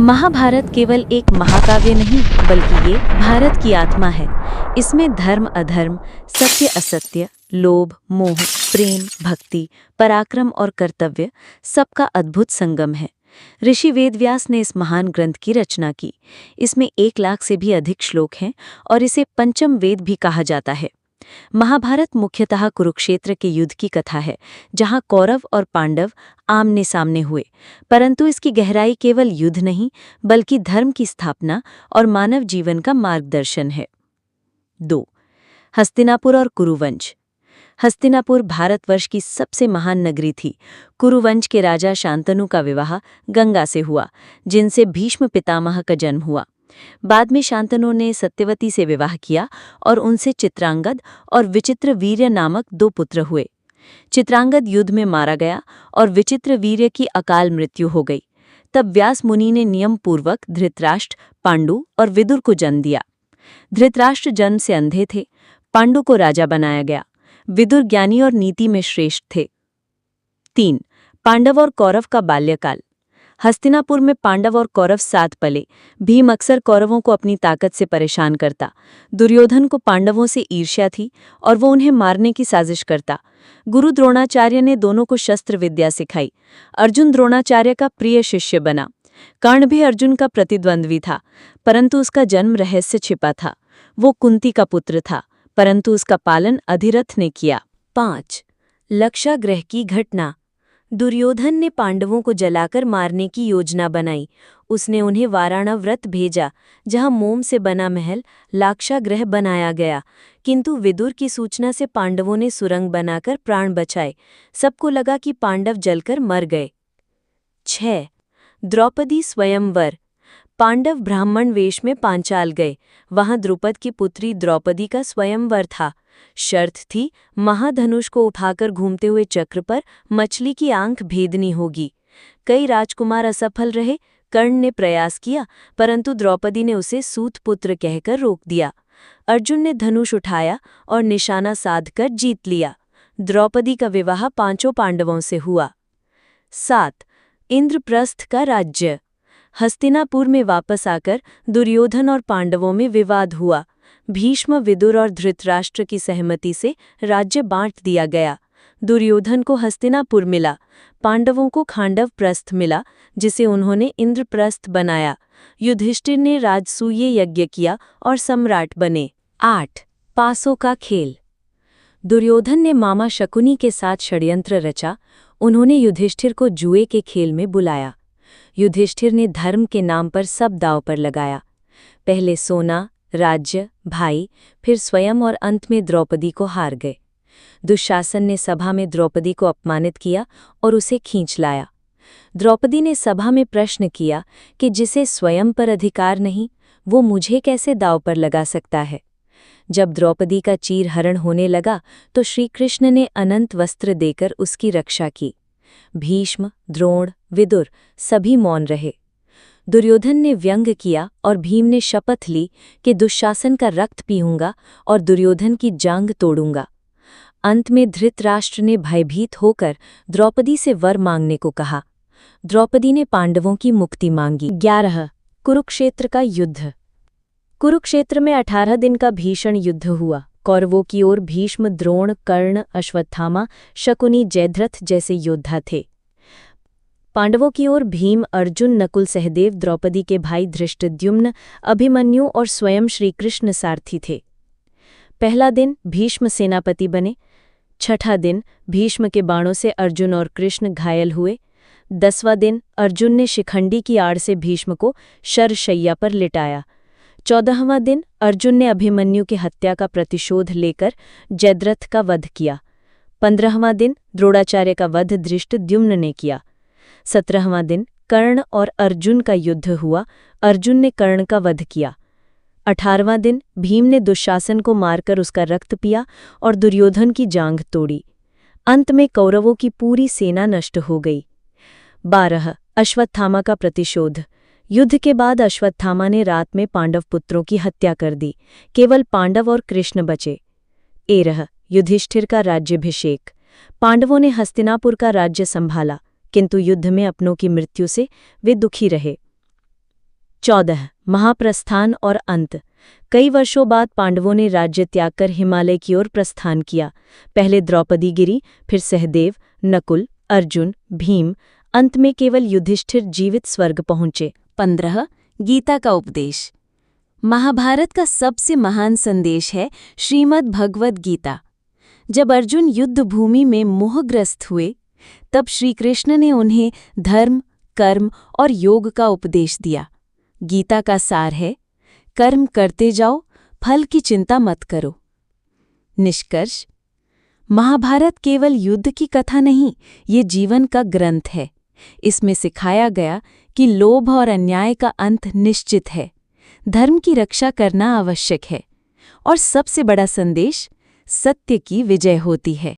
महाभारत केवल एक महाकाव्य नहीं बल्कि ये भारत की आत्मा है। इसमें धर्म अधर्म, सत्य असत्य, लोभ मोह, प्रेम भक्ति, पराक्रम और कर्तव्य सबका अद्भुत संगम है। ऋषि वेदव्यास ने इस महान ग्रंथ की रचना की। इसमें 1 लाख से भी अधिक श्लोक हैं और इसे पंचम वेद भी कहा जाता है। महाभारत मुख्यतः कुरुक्षेत्र के युद्ध की कथा है, जहां कौरव और पांडव आमने सामने हुए, परंतु इसकी गहराई केवल युद्ध नहीं बल्कि धर्म की स्थापना और मानव जीवन का मार्गदर्शन है। 2. हस्तिनापुर और कुरुवंश। हस्तिनापुर भारतवर्ष की सबसे महान नगरी थी। कुरुवंश के राजा शांतनु का विवाह गंगा से हुआ, जिनसे भीष्म पितामह का जन्म हुआ। बाद में शांतनु ने सत्यवती से विवाह किया और उनसे चित्रांगद और विचित्रवीर्य नामक 2 पुत्र हुए। चित्रांगद युद्ध में मारा गया और विचित्रवीर्य की अकाल मृत्यु हो गई। तब व्यास मुनि ने नियम पूर्वक धृतराष्ट्र, पांडु और विदुर को जन्म दिया। धृतराष्ट्र जन्म से अंधे थे, पांडु को राजा बनाया गया। विदुर ज्ञानी और नीति में श्रेष्ठ थे। 3. पांडव और कौरव का बाल्यकाल। हस्तिनापुर में पांडव और कौरव साथ पले। भीम अक्सर कौरवों को अपनी ताकत से परेशान करता। दुर्योधन को पांडवों से ईर्ष्या थी और वो उन्हें मारने की साजिश करता। गुरु द्रोणाचार्य ने दोनों को शस्त्र विद्या सिखाई। अर्जुन द्रोणाचार्य का प्रिय शिष्य बना। कर्ण भी अर्जुन का प्रतिद्वंद्वी था, परंतु उसका जन्म रहस्य छिपा था। वो कुंती का पुत्र था, परंतु उसका पालन अधिरथ ने किया। 5. लक्षागृह की घटना। दुर्योधन ने पांडवों को जलाकर मारने की योजना बनाई। उसने उन्हें वाराणव्रत भेजा, जहां मोम से बना महल लाक्षागृह बनाया गया, किंतु विदुर की सूचना से पांडवों ने सुरंग बनाकर प्राण बचाए। सबको लगा कि पांडव जलकर मर गए। 6. द्रौपदी स्वयंवर। पांडव ब्राह्मण वेश में पांचाल गए। वहां द्रुपद की पुत्री द्रौपदी का स्वयंवर था। शर्त थी, महाधनुष को उठाकर घूमते हुए चक्र पर मछली की आंख भेदनी होगी। कई राजकुमार असफल रहे। कर्ण ने प्रयास किया, परंतु द्रौपदी ने उसे सूतपुत्र कहकर रोक दिया। अर्जुन ने धनुष उठाया और निशाना साधकर जीत लिया। द्रौपदी का विवाह 5 पांडवों से हुआ। 7. इंद्रप्रस्थ का राज्य। हस्तिनापुर में वापस आकर दुर्योधन और पांडवों में विवाद हुआ। भीष्म, विदुर और धृतराष्ट्र की सहमति से राज्य बांट दिया गया। दुर्योधन को हस्तिनापुर मिला, पांडवों को खांडव प्रस्थ मिला, जिसे उन्होंने इंद्रप्रस्थ बनाया। युधिष्ठिर ने राजसूय यज्ञ किया और सम्राट बने। 8. पासों का खेल। दुर्योधन ने मामा शकुनी के साथ षड्यंत्र रचा। उन्होंने युधिष्ठिर को जुए के खेल में बुलाया। युधिष्ठिर ने धर्म के नाम पर सब दांव पर लगाया। पहले सोना, राज्य, भाई, फिर स्वयं और अंत में द्रौपदी को हार गए। दुशासन ने सभा में द्रौपदी को अपमानित किया और उसे खींच लाया। द्रौपदी ने सभा में प्रश्न किया कि जिसे स्वयं पर अधिकार नहीं, वो मुझे कैसे दांव पर लगा सकता है। जब द्रौपदी का चीरहरण होने लगा तो श्रीकृष्ण ने अनंत वस्त्र देकर उसकी रक्षा की। भीष्म, द्रोण, विदुर सभी मौन रहे। दुर्योधन ने व्यंग किया और भीम ने शपथ ली कि दुशासन का रक्त पीऊंगा और दुर्योधन की जांघ तोड़ूंगा। अंत में धृतराष्ट्र ने भयभीत होकर द्रौपदी से वर मांगने को कहा। द्रौपदी ने पांडवों की मुक्ति मांगी। 11. कुरुक्षेत्र का युद्ध। कुरुक्षेत्र में 18 दिन का भीषण युद्ध हुआ। कौरवों की ओर भीष्म, द्रोण, कर्ण, अश्वत्थामा, शकुनी, जयद्रथ जैसे योद्धा थे। पांडवों की ओर भीम, अर्जुन, नकुल, सहदेव, द्रौपदी के भाई धृष्टद्युम्न, अभिमन्यु और स्वयं श्रीकृष्ण सारथी थे। पहला दिन भीष्म सेनापति बने। 6ठा दिन भीष्म के बाणों से अर्जुन और कृष्ण घायल हुए। 10वां दिन अर्जुन ने शिखंडी की आड़ से भीष्म को शरशय्या पर लिटाया। 14वां दिन अर्जुन ने अभिमन्यु की हत्या का प्रतिशोध लेकर जयद्रथ का वध किया। 15वां दिन द्रोणाचार्य का वध धृष्टद्युम्न ने किया। 17वां दिन कर्ण और अर्जुन का युद्ध हुआ। अर्जुन ने कर्ण का वध किया। 18वां दिन भीम ने दुशासन को मारकर उसका रक्त पिया और दुर्योधन की जांघ तोड़ी। अंत में कौरवों की पूरी सेना नष्ट हो गई। 12. अश्वत्थामा का प्रतिशोध। युद्ध के बाद अश्वत्थामा ने रात में पांडव पुत्रों की हत्या कर दी। केवल पांडव और कृष्ण बचे। 13. युधिष्ठिर का राज्याभिषेक। पांडवों ने हस्तिनापुर का राज्य संभाला, किंतु युद्ध में अपनों की मृत्यु से वे दुखी रहे। 14 महाप्रस्थान और अंत। कई वर्षों बाद पांडवों ने राज्य त्याग कर हिमालय की ओर प्रस्थान किया। पहले द्रौपदी गिरी, फिर सहदेव, नकुल, अर्जुन, भीम, अंत में केवल युधिष्ठिर जीवित स्वर्ग पहुंचे। 15 गीता का उपदेश। महाभारत का सबसे महान संदेश है श्रीमद् भगवद गीता। जब अर्जुन युद्ध भूमि में मोहग्रस्त हुए, तब श्री कृष्ण ने उन्हें धर्म, कर्म और योग का उपदेश दिया। गीता का सार है, कर्म करते जाओ, फल की चिंता मत करो। निष्कर्ष, महाभारत केवल युद्ध की कथा नहीं, ये जीवन का ग्रंथ है। इसमें सिखाया गया कि लोभ और अन्याय का अंत निश्चित है, धर्म की रक्षा करना आवश्यक है, और सबसे बड़ा संदेश, सत्य की विजय होती है।